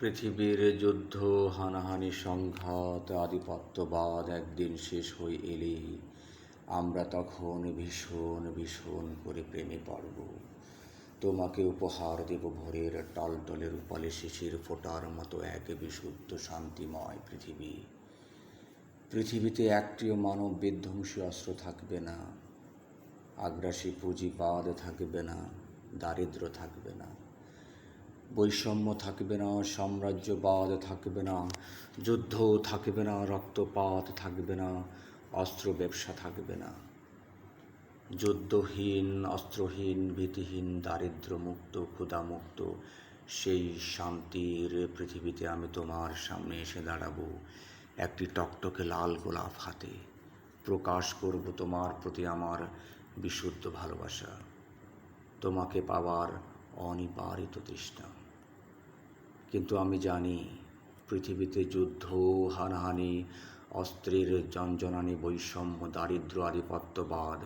পৃথিবীর যুদ্ধ, হানাহানি, সংঘাত, আধিপত্যবাদ একদিন শেষ হয়ে এলেই আমরা তখন ভীষণ ভীষণ করে প্রেমে পড়ব। তোমাকে উপহার দেব ভোরের টলটলে রূপালি শিশির ফোটার মতো এক বিশুদ্ধ শান্তিময় পৃথিবী। পৃথিবীতে একটিও মানব বিধ্বংসী অস্ত্র থাকবে না, আগ্রাসী পুঁজিবাদ থাকবে না, দারিদ্র্য থাকবে না, বৈষম্য থাকবে না, সাম্রাজ্যবাদ থাকবে না, যুদ্ধ থাকবে না, রক্তপাত থাকবে না, অস্ত্র ব্যবসা থাকবে না। যুদ্ধহীন, অস্ত্রহীন, ভীতিহীন, দারিদ্র্যমুক্ত, ক্ষুধামুক্ত সেই শান্তির পৃথিবীতে আমি তোমার সামনে এসে দাঁড়াবো একটি টকটকে লাল গোলাপ হাতে। প্রকাশ করব তোমার প্রতি আমার বিশুদ্ধ ভালোবাসা, তোমাকে পাওয়ার অনিবারিত তৃষ্ণা। কিন্তু আমি জানি পৃথিবীতে যুদ্ধ, হানাহানি, অস্ত্রের জঞ্জনানি, বৈষম্য, দারিদ্র্য, আধিপত্যবাদ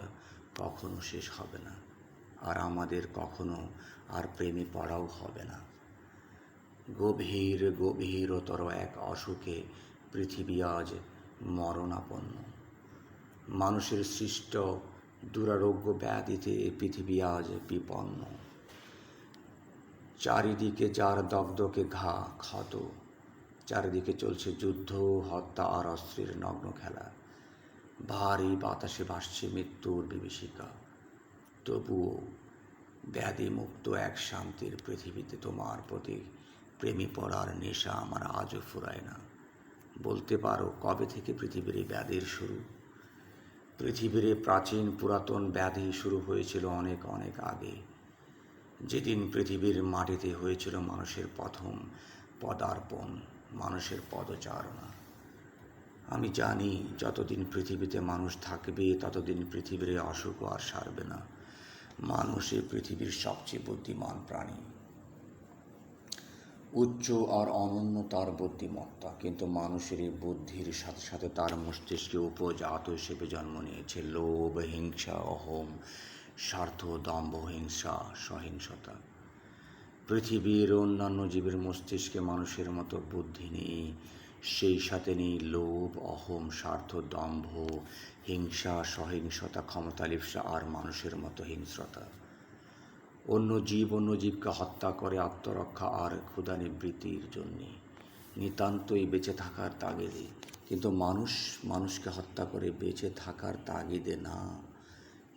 কখনো শেষ হবে না, আর আমাদের কখনো আর প্রেমে পড়াও হবে না। গভীরতর এক অসুখে পৃথিবী আজ মরণাপন্ন। মানুষের সৃষ্ট দুরারোগ্য ব্যাধিতে পৃথিবী আজ বিপন্ন। চারিদিকে যার দগদগে ঘা ক্ষত, চারিদিকে চলছে যুদ্ধ, হত্যা আর অস্ত্রের নগ্ন খেলা। ভারী বাতাসে ভাসছে মৃত্যুর বিভীষিকা। তবুও ব্যাধিমুক্ত এক শান্তির পৃথিবীতে তোমার প্রতি প্রেমে পড়ার নেশা আমার আজও ফুরায় না। বলতে পারো কবে থেকে পৃথিবীর এই ব্যাধির শুরু? পৃথিবীর প্রাচীন পুরাতন ব্যাধি শুরু হয়েছিল অনেক অনেক আগে, যেদিন পৃথিবীর মাটিতে হয়েছিল মানুষের প্রথম পদার্পণ, মানুষের পদচারণা। আমি জানি যতদিন পৃথিবীতে মানুষ থাকবে ততদিন পৃথিবীর অসুখ আর সারবে না। মানুষ এই পৃথিবীর সবচেয়ে বুদ্ধিমান প্রাণী, উচ্চ আর অনন্য তার বুদ্ধিমত্তা। কিন্তু মানুষের এই বুদ্ধির সাথে সাথে তার মস্তিষ্কে উপজাত হিসেবে জন্ম নিয়েছে লোভ, হিংসা, অহম, স্বার্থ, দম্ভ, হিংসা, সহিংসতা। পৃথিবীর অন্যান্য জীবের মস্তিষ্কে মানুষের মতো বুদ্ধি নেই, সেই সাথে নেই লোভ, অহম, স্বার্থ, দম্ভ, হিংসা, সহিংসতা, ক্ষমতালিপ্সা আর মানুষের মতো হিংস্রতা। অন্য জীবকে হত্যা করে আত্মরক্ষা আর ক্ষুধা নিবৃত্তির জন্যে, নিতান্তই বেঁচে থাকার তাগিদে। কিন্তু মানুষকে হত্যা করে বেঁচে থাকার তাগিদে না,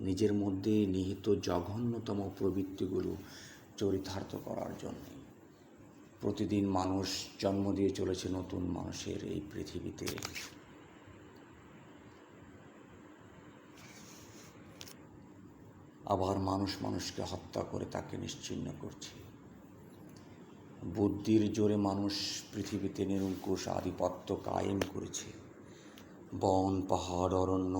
নিজের মধ্যে নিহিত জঘন্যতম প্রবৃত্তিগুলো চরিতার্থ করার জন্যে। প্রতিদিন মানুষ জন্ম দিয়ে চলেছে নতুন মানুষের এই পৃথিবীতে। আবার মানুষকে হত্যা করে তাকে নিশ্চিহ্ন করছে। বুদ্ধির জোরে মানুষ পৃথিবীতে নিরঙ্কুশ আধিপত্য কায়েম করেছে। বন, পাহাড়, অরণ্য,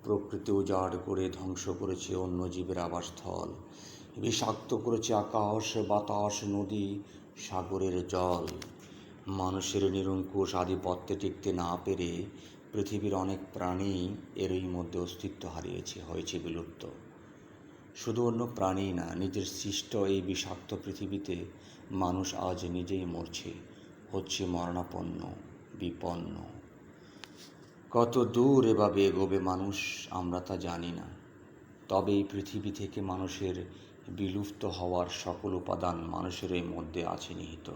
প্রকৃতি উজাড় করে ধ্বংস করেছে অন্য জীবের আবাসস্থল, বিষাক্ত করেছে আকাশ, বাতাস, নদী, সাগরের জল। মানুষের নিরঙ্কুশ আধিপত্যে টিকতে না পেরে পৃথিবীর অনেক প্রাণী এরই মধ্যে অস্তিত্ব হারিয়েছে, হয়েছে বিলুপ্ত। শুধু অন্য প্রাণী না, নিজের সৃষ্ট এই বিষাক্ত পৃথিবীতে মানুষ আজ নিজেই মরছে, হচ্ছে মরণাপন্ন, বিপন্ন। কত দূর এভাবে এগোবে মানুষ আমরা তা জানি না। তবে এই পৃথিবী থেকে মানুষের বিলুপ্ত হওয়ার সকল উপাদান মানুষের এই মধ্যে আছে নিহিত।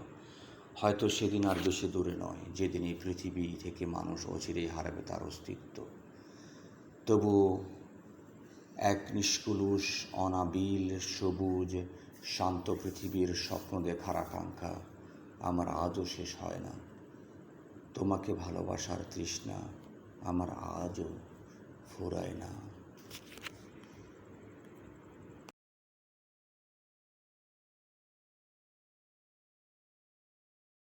হয়তো সেদিন আর বেশি দূরে নয় যেদিন এই পৃথিবী থেকে মানুষ অচিরেই হারাবে তার অস্তিত্ব। তবুও এক নিষ্কুলুষ, অনাবিল, সবুজ, শান্ত পৃথিবীর স্বপ্ন দেখার আকাঙ্ক্ষা আমার আজও শেষ হয় না। তোমাকে ভালোবাসার তৃষ্ণা আমার আজও ফুরায় না।